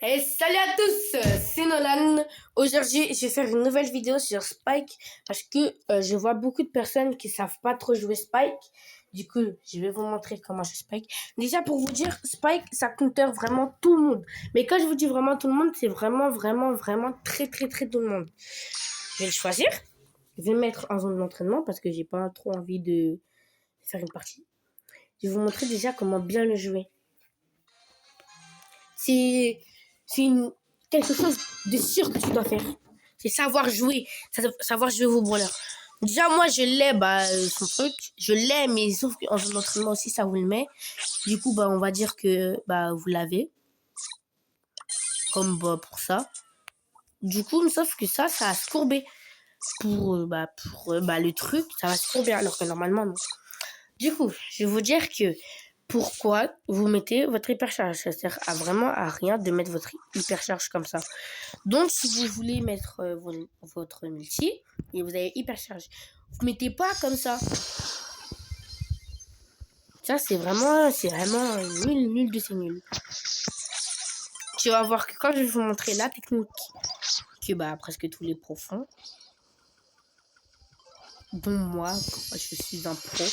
Et salut à tous, c'est Nolan. Aujourd'hui, je vais faire une nouvelle vidéo sur Spike parce que je vois beaucoup de personnes qui savent pas trop jouer Spike. Du coup, je vais vous montrer comment je Spike. Déjà, pour vous dire, Spike, ça counter vraiment tout le monde. Mais quand je vous dis vraiment tout le monde, c'est vraiment très tout le monde. Je vais le choisir. Je vais le mettre en zone d'entraînement parce que j'ai pas trop envie de faire une partie. Je vais vous montrer déjà comment bien le jouer. C'est quelque chose de sûr que tu dois faire. C'est savoir jouer vos brawlers. Déjà, moi, je l'ai, son truc. Je l'ai, mais sauf qu'en zone d'entraînement aussi, ça vous le met. Du coup, on va dire que, vous l'avez. Comme, pour ça. Du coup, sauf que ça va se courber. Pour le truc, ça va se courber, alors que normalement, non. Du coup, je vais vous dire que pourquoi vous mettez votre hypercharge. Ça sert vraiment à rien de mettre votre hypercharge comme ça. Donc, si vous voulez mettre votre multi et vous avez hypercharge, vous mettez pas comme ça. Ça, c'est vraiment nul de c'est nul. Tu vas voir que quand je vais vous montrer la technique que presque tous les pros font, dont moi, je suis un pro.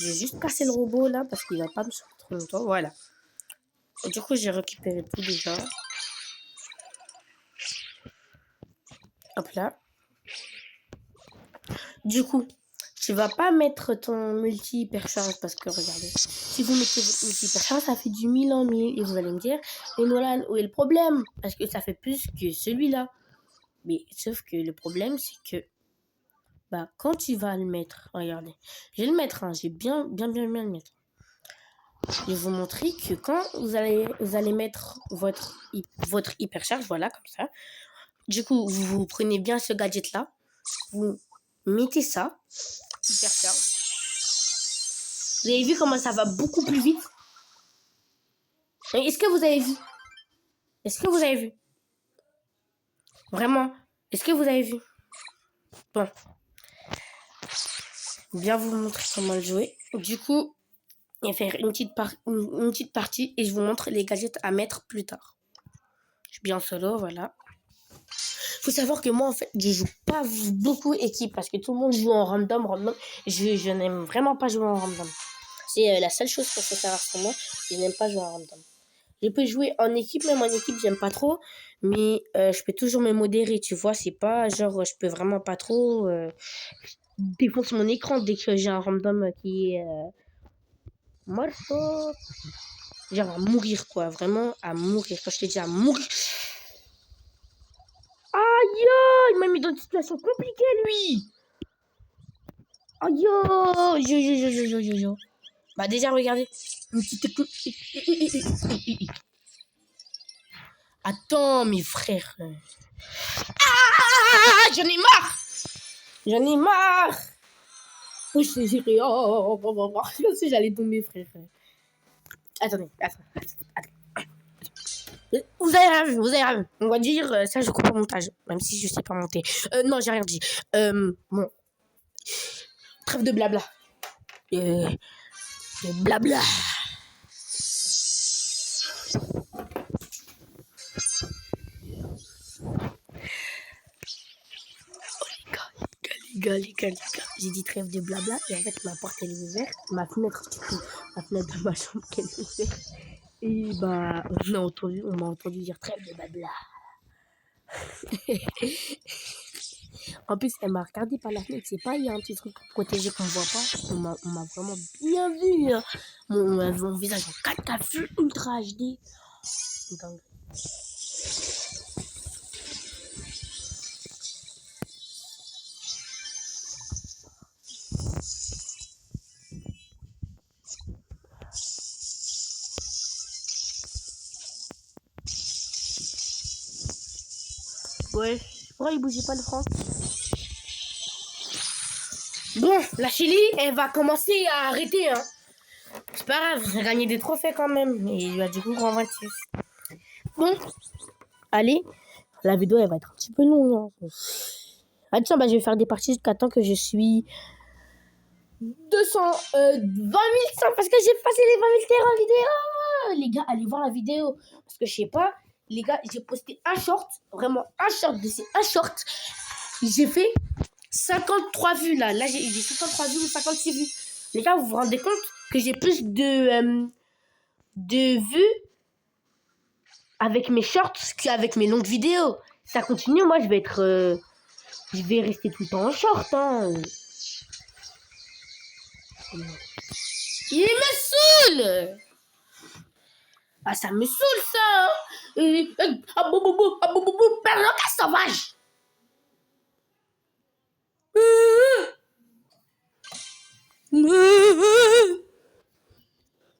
Je vais juste casser le robot là parce qu'il va pas me sortir trop longtemps. Voilà. Et du coup, j'ai récupéré tout déjà. Hop là. Du coup, tu vas pas mettre ton multi-hypercharge parce que regardez, si vous mettez votre multi-hypercharge, ça fait du 1000 en 1000 et vous allez me dire, mais Nolan, où est le problème? Parce que ça fait plus que celui-là. Mais sauf que le problème, c'est que quand tu vas le mettre, regardez, je vais le mettre, hein, j'ai bien le mettre. Je vais vous montrer que quand vous allez mettre votre hypercharge, voilà, comme ça. Du coup, vous prenez bien ce gadget-là, vous mettez ça, hypercharge. Vous avez vu comment ça va beaucoup plus vite? Est-ce que vous avez vu? Est-ce que vous avez vu? Vraiment? Est-ce que vous avez vu? Bon. Bien vous montrer comment le jouer. Du coup, je vais faire une petite partie et je vous montre les gadgets à mettre plus tard. Je suis bien solo, voilà. Faut savoir que moi, en fait, je joue pas beaucoup équipe parce que tout le monde joue en random. Je n'aime vraiment pas jouer en random. C'est la seule chose qu'il faut savoir sur moi. Je n'aime pas jouer en random. Je peux jouer en équipe, même en équipe, j'aime pas trop. Mais je peux toujours me modérer, tu vois. C'est pas genre, je peux vraiment pas trop défoncer mon écran dès que j'ai un random qui est morceau. Genre à mourir, quoi. Vraiment à mourir. Quand je te dis à mourir. Aïe, il m'a mis dans une situation compliquée, lui. Aïe, yo. Déjà, regardez. Une petite technique. Attends, mes frères. Ah, j'en ai marre. Oh, je sais, comme si j'allais tomber, frère. Attendez. Vous avez rien vu. On va dire, ça, je coupe au montage. Même si je sais pas monter. Non, j'ai rien dit. Bon. Trêve de blabla. De blabla. Les gars. J'ai dit trêve de blabla et en fait ma porte elle est ouverte, ma fenêtre de ma chambre elle est ouverte et on m'a entendu dire trêve de blabla. En plus elle m'a regardé par la fenêtre, c'est pas, il y a un petit truc protégé qu'on voit pas, on m'a vraiment bien vu, hein. Mon visage en 4K full ultra HD. Donc, ouais, pourquoi il bougeait pas le franc? Bon, la Chili, elle va commencer à arrêter, hein. C'est pas grave, j'ai gagné des trophées quand même. Et du coup, grand 26. Bon, allez, la vidéo, elle va être un petit peu longue. Hein. Ah tiens, je vais faire des parties jusqu'à temps que je suis 20 000 parce que j'ai passé les 20 000 terrains en vidéo. Les gars, allez voir la vidéo. Parce que je sais pas, Les gars, j'ai posté un short, vraiment un short, un short. J'ai fait 53 vues là. Là, j'ai 53 vues ou 56 vues. Les gars, vous vous rendez compte que j'ai plus de vues avec mes shorts qu'avec mes longues vidéos. Ça continue, moi, je vais rester tout le temps en short. Hein. Il me saoule! Ah, ça me saoule, ça! Ah, perroquet sauvage!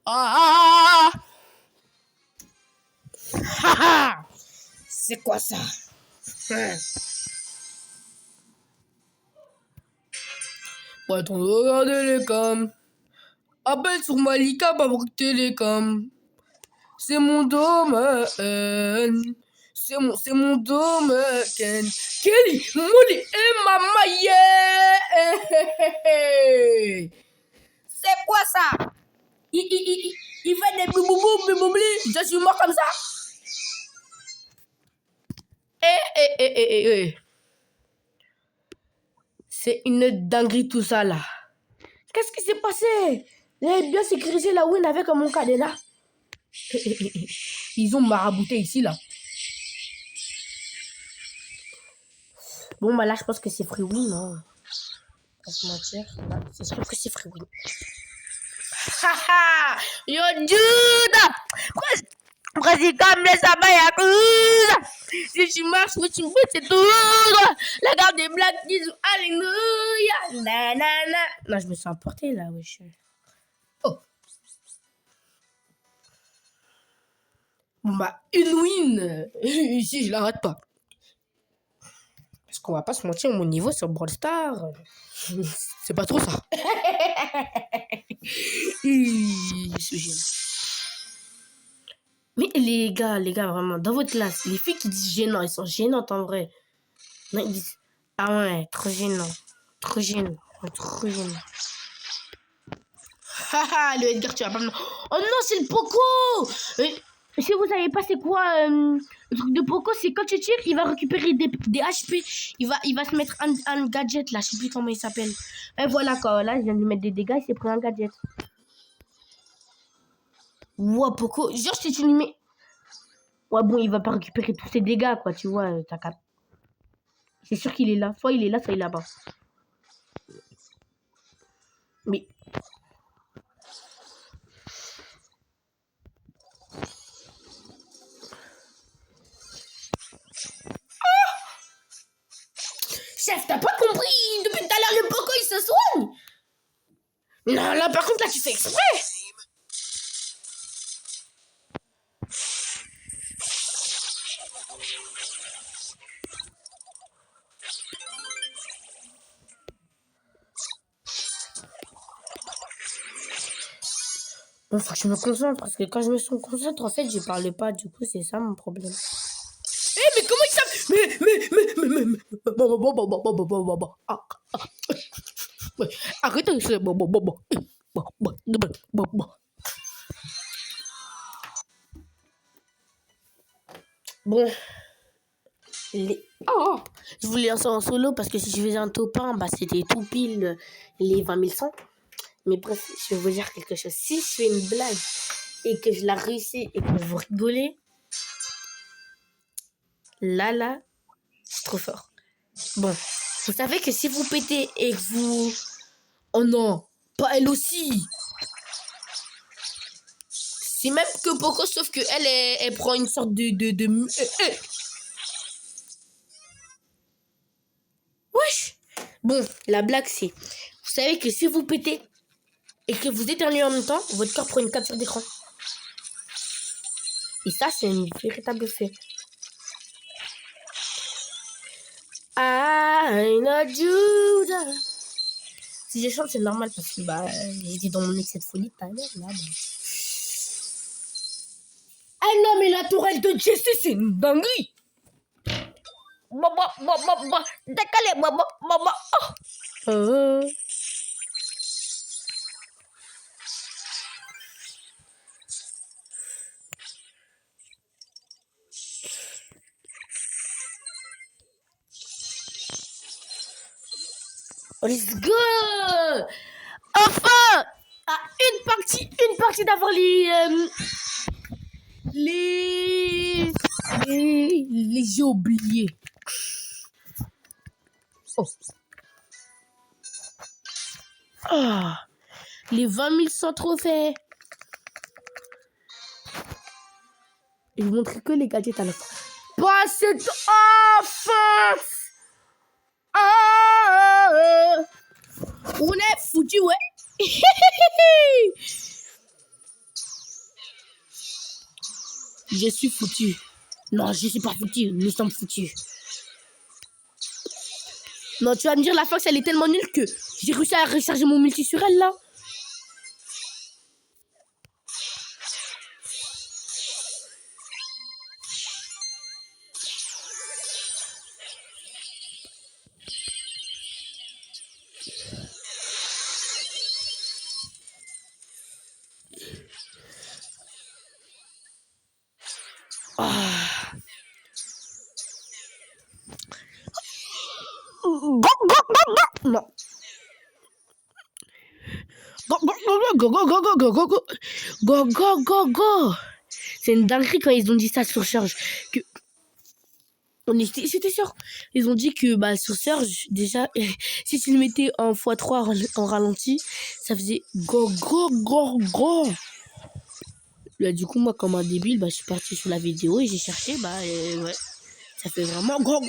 Ah! C'est quoi ça? Pas attends, regardez les cams. Appelle sur Malika Babruk Télécom. C'est mon domaine. C'est mon domaine. Kelly, Molly et Mama, yeah! C'est quoi ça? Il fait des bouboubou, je suis mort comme ça. C'est une dinguerie tout ça là. Qu'est-ce qui s'est passé? J'avais bien sécurisé la win avec mon cadenas. Ils ont marabouté ici là. Bon bah là je pense que c'est free win, hein. Pas se mentir, là, c'est sûr que c'est free win. Haha! Yo Judah! Vas-y comme les abayakouza! Si tu marches, si tu me fais, c'est tout droit! La garde des blagues disent Alléluia! Nanana! Non, je me sens emporté là, wesh. Oh! Bon bah, une win! Ici, je la rate pas. Parce qu'on va pas se mentir, mon niveau sur Brawl Stars, c'est pas trop ça. Ce gêne. Mais les gars, vraiment, dans votre classe, les filles qui disent gênant, elles sont gênantes en vrai. Non, ils disent, ah ouais, trop gênant. Trop gênant. Trop gênant. Haha, le Edgar, tu vas pas me... Oh non, c'est le Poco! Si vous savez pas c'est quoi le truc de Poco, c'est quand tu tires, il va récupérer des HP. Il va se mettre un gadget là, je sais plus comment il s'appelle. Et voilà quoi, là, je viens de lui mettre des dégâts, il s'est pris un gadget. Wow, Poco, genre si tu lui mets... Ouais, bon, il va pas récupérer tous ses dégâts, quoi, tu vois, t'as cap. C'est sûr qu'il est là. Soit il est là, soit il est là-bas. Mais... Chef, t'as pas compris? Depuis tout à l'heure, le Poco, il se soigne. Non, là, par contre, là, tu fais exprès. Bon, faut que je me concentre, parce que quand je me concentre, en fait, je parle pas. Du coup, c'est ça mon problème. Eh, mais comment il s'appelle? Arrêtez, c'est bon. Bon, oh, je voulais lancer en solo parce que si je faisais un top 1, bah, c'était tout pile les 20 100. Mais bref, je vais vous dire quelque chose. Si je fais une blague et que je la réussis et que vous rigolez, là, c'est trop fort. Bon, vous savez que si vous pétez et que vous... Oh non, pas elle aussi. C'est même que Poco, sauf que elle prend une sorte de... Wesh. Bon, la blague c'est... Vous savez que si vous pétez et que vous éternuez en même temps, votre corps prend une capture d'écran. Et ça, c'est un véritable fait. I know Judah. Si je chante, c'est normal parce que bah, j'étais dans mon excès de folie tout à l'heure. Là, bah. Ah non, mais la tourelle de Jesse, c'est une dinguerie. Décalé, oh. Let's go. Enfin, à une partie d'avoir j'ai oublié. Oh. Ah, les 20 000 sans trophée. Je vous montre que les gadgets à la fin. Pas cette enfin. Ah, on est foutu, ouais. Je suis foutu. Non, je suis pas foutu. Nous sommes foutus. Non, tu vas me dire, la Fox, elle est tellement nulle que j'ai réussi à recharger mon multi sur elle, là. Ah. Non. Go. C'est une dinguerie quand ils ont dit ça sur Surge. Que... C'était sûr. Ils ont dit que bah, sur Surge, déjà, si tu le mettais en x3 en ralenti, ça faisait go. Là, du coup, moi, comme un débile, bah, je suis partie sur la vidéo et j'ai cherché, ouais. Ça fait vraiment go.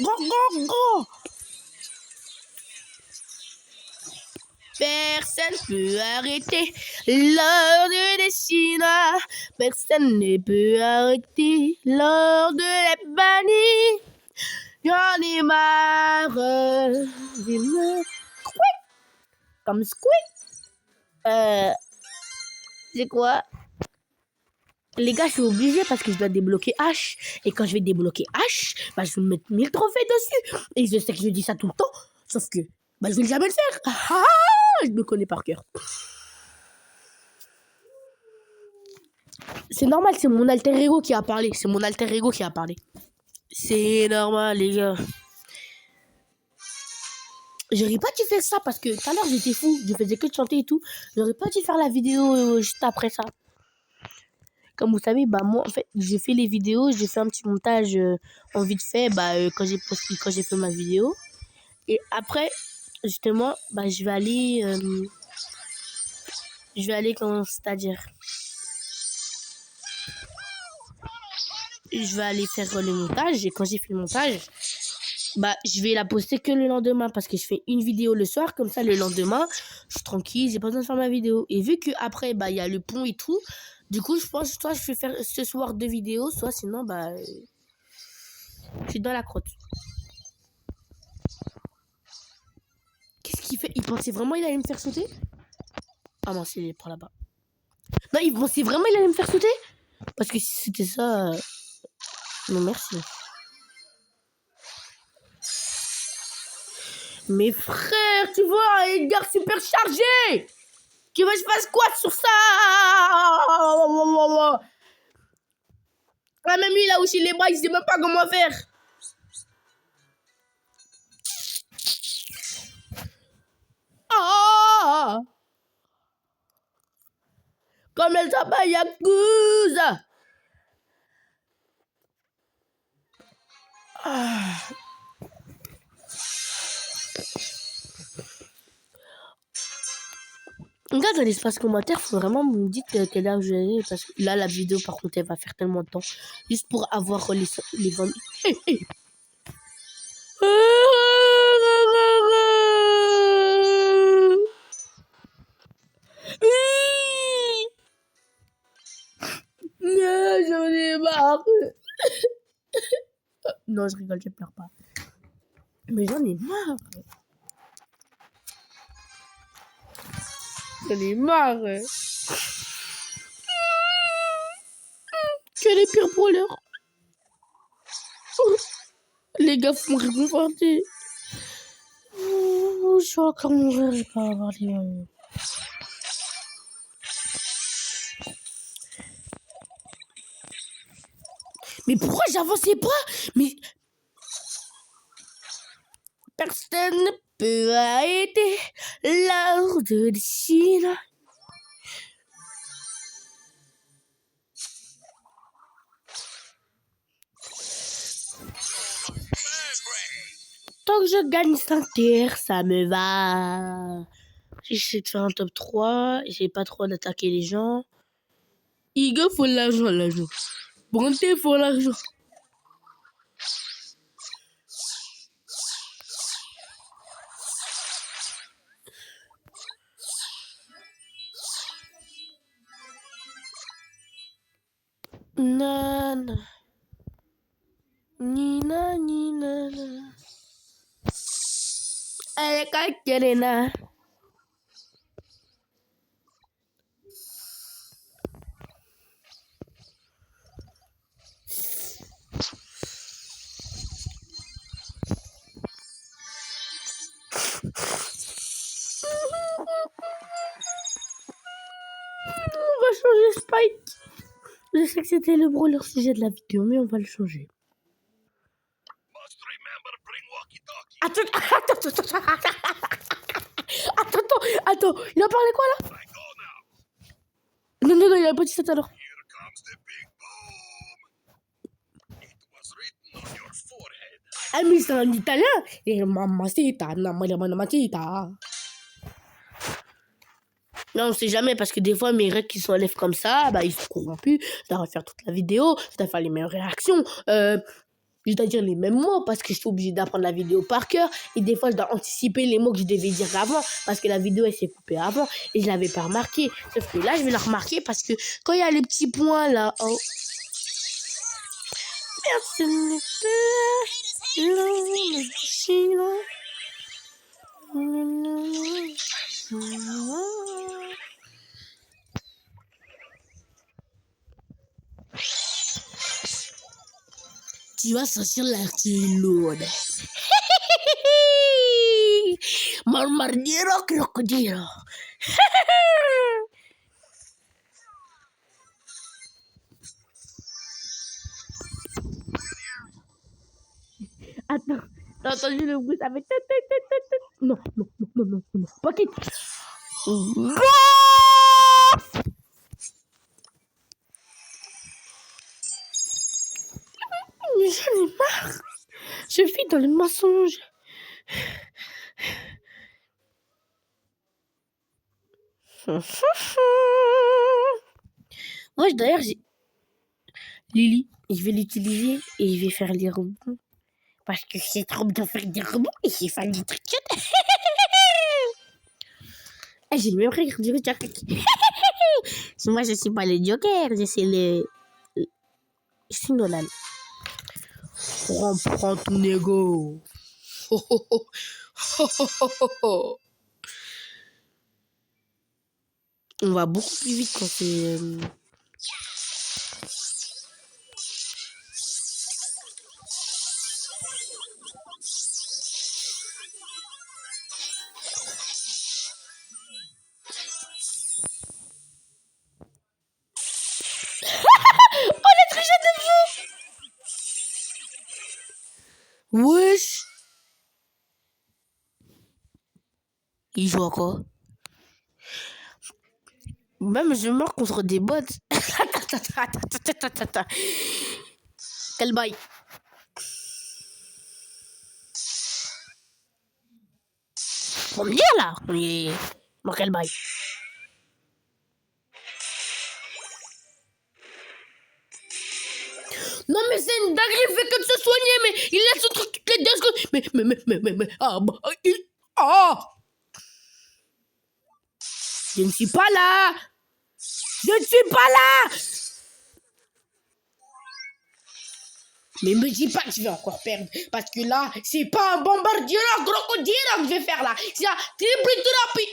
Personne peut arrêter l'heure de Dessina. Personne ne peut arrêter l'heure de la bannie. J'en ai marre. Comme squeak. C'est quoi? Les gars, je suis obligée parce que je dois débloquer H. Et quand je vais débloquer H, bah, je vais mettre 1000 trophées dessus. Et je sais que je dis ça tout le temps. Sauf que bah, je vais jamais le faire. Je me connais par cœur. C'est normal, c'est mon alter ego qui a parlé. C'est normal, les gars. J'aurais pas dû faire ça parce que tout à l'heure j'étais fou. Je faisais que de chanter et tout. J'aurais pas dû faire la vidéo juste après ça. Comme vous savez, bah moi en fait, j'ai fait les vidéos, j'ai fait un petit montage en vite fait quand j'ai fait ma vidéo. Et après, justement, bah je vais aller comment c'est-à-dire je vais aller faire le montage et quand j'ai fait le montage, bah je vais la poster que le lendemain parce que je fais une vidéo le soir, comme ça le lendemain je suis tranquille, j'ai pas besoin de faire ma vidéo. Et vu que après bah il y a le pont et tout, du coup je pense soit je vais faire ce soir 2 vidéos, soit sinon bah je suis dans la crotte. Qu'est-ce qu'il fait? Il pensait vraiment il allait me faire sauter? Ah non, c'est par là-bas. Non, il pensait vraiment il allait me faire sauter? Parce que si c'était ça non merci. Mes frères, tu vois, un Edgar super chargé. Tu veux que je fasse quoi sur ça? Ah, même lui, il a aussi les bras, il sait même pas comment faire. Ah! Comme elle s'appelle Yakuza. Ah. Regarde dans l'espace commentaire, faut vraiment me dire quelle heure je vais, parce que là, la vidéo, par contre, elle va faire tellement de temps. Juste pour avoir les 20 hey. Non, j'en ai marre. Non, je rigole, je pleure pas. Mais j'en ai marre. J'en ai marre. Que les pires brawlers. Les gars font réconforter. Je suis encore mourir, j'ai pas avoir les mêmes. Mais pourquoi j'avançais pas? Mais personne ne Peu a été l'heure de décider. Tant que je gagne 5 tirs, ça me va. J'essaie de faire un top 3. J'ai pas trop d'attaquer les gens. Iga, faut l'argent, l'argent. Bronté, faut l'argent. Nana. Nina, nina, nina. Allez, Katerina. On va changer Spike. Je sais que c'était le brawler sujet de la vidéo, mais on va le changer. Attends, attends, il a parlé quoi là? Non, il a pas dit ça tout à l'heure. Ah, mais c'est en italien. Et mamacita, mamacita. Non, on sait jamais parce que des fois mes règles qui s'enlèvent comme ça, bah ils sont corrompus. Je dois refaire toute la vidéo, je dois faire les mêmes réactions. Je dois dire les mêmes mots parce que je suis obligée d'apprendre la vidéo par cœur. Et des fois, je dois anticiper les mots que je devais dire avant parce que la vidéo, elle s'est coupée avant et je l'avais pas remarqué. Sauf que là, je vais la remarquer parce que quand il y a les petits points là... Oh. Personne ne Tu vas sortir l'artillerie lourde. Marmardiro crocodilo. Attends, t'as entendu le bruit, ça fait... Non, pas quitte. Mais j'en ai marre. Je vis dans le mensonge. Moi, d'ailleurs, j'ai... Lily, je vais l'utiliser et je vais faire des rebonds. Parce que c'est trop bien faire des rebonds et j'ai fait des trucs. J'ai le même rire du Joker. Moi, je suis pas le Joker, je suis le... Je suis Nolan. Prends ton ego. On va beaucoup plus vite quand c'est... Oh, la trichette de fou. Wesh. Il joue à quoi? Même je meurs contre des bots. Quel bail. Faut me dire là. Bon, quel bail. Non mais c'est une dinguerie, il fait que de se soigner, mais il laisse ce truc toutes les 2 secondes. Mais, Je ne suis pas là. Je ne suis pas là. Mais me dis pas que je vais encore perdre, parce que là, c'est pas un bombardier crocodile que je vais faire là. C'est un triple trapi.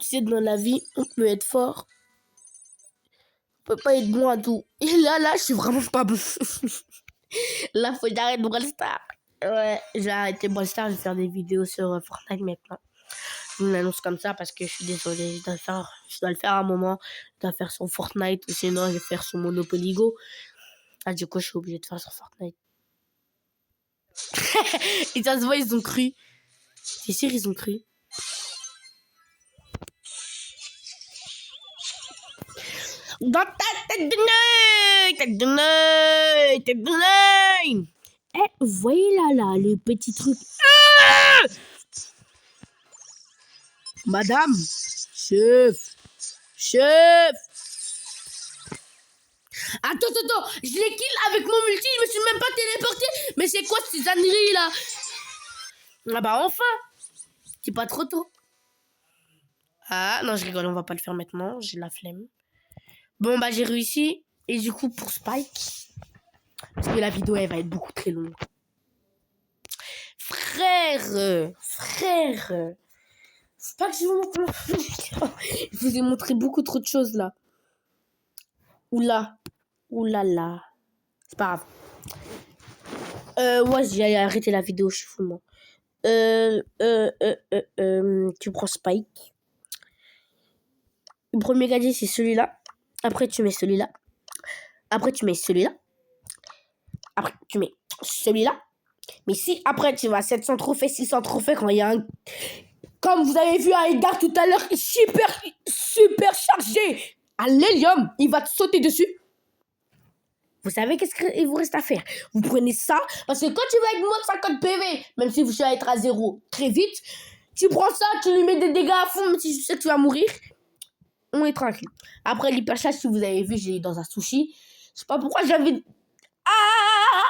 Tu sais, dans la vie, on peut être fort. On peut pas être bon à tout. Et là, je suis vraiment pas bon. Là, faut que j'arrête Brawl Stars. Ouais, j'ai arrêté Brawl Stars, je vais faire des vidéos sur Fortnite maintenant. Je vous l'annonce comme ça parce que je suis désolée. Je dois le faire à un moment. Je dois faire sur Fortnite ou sinon je vais faire sur Monopoly Go. Ah, du coup, je suis obligée de faire sur Fortnite. Et ça se voit, ils ont cru. C'est sûr, ils ont cru. Dans ta tête de nœud, tête de nœud, tête de nœud. Eh, vous voyez là, le petit truc. Ah, madame, chef, chef. Attends, je l'ai kill avec mon multi, je me suis même pas téléporté. Mais c'est quoi ces âneries là? Ah bah enfin, c'est pas trop tôt. Ah non, je rigole, on va pas le faire maintenant, j'ai la flemme. Bon bah j'ai réussi. Et du coup pour Spike, parce que la vidéo elle va être beaucoup très longue. Frère, c'est pas que je vous montre. Je vous ai montré beaucoup trop de choses là. Oula, oulala. C'est pas grave. Ouais, j'ai arrêté la vidéo, je suis fou moi. Tu prends Spike. Le premier gadget c'est celui-là. Après tu mets celui-là. Après tu mets celui-là. Après tu mets celui-là. Mais si après tu vas à 700 trophées, 600 trophées quand il y a un... Comme vous avez vu à Edgar tout à l'heure, super chargé à l'hélium, il va te sauter dessus. Vous savez qu'est-ce qu'il vous reste à faire? Vous prenez ça, parce que quand tu vas être moins de 50 PV, même si vous allez être à 0 très vite, tu prends ça, tu lui mets des dégâts à fond, même si tu sais que tu vas mourir. On est tranquille. Après l'hypercharge, si vous avez vu, j'ai dans un sushi. Je sais pas pourquoi j'avais... Ah!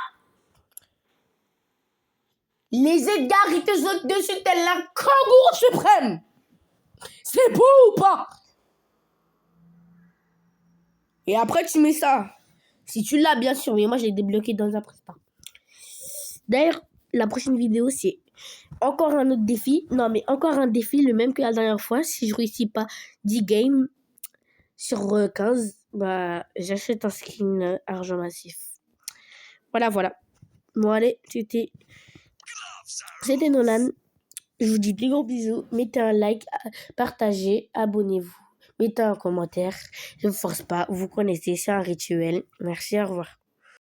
Les Edgar, ils te sautent dessus tel un kangourou suprême. C'est beau ou pas? Et après, tu mets ça. Si tu l'as, bien sûr. Mais moi, je l'ai débloqué dans un instant. D'ailleurs, la prochaine vidéo, c'est encore un autre défi. Non, mais encore un défi, le même que la dernière fois. Si je réussis pas 10 games sur 15, bah, j'achète un skin argent massif. Voilà. Bon, allez, c'était Nolan. Je vous dis des gros bisous. Mettez un like, partagez, abonnez-vous. Mettez un commentaire. Je ne vous force pas. Vous connaissez, c'est un rituel. Merci, au revoir.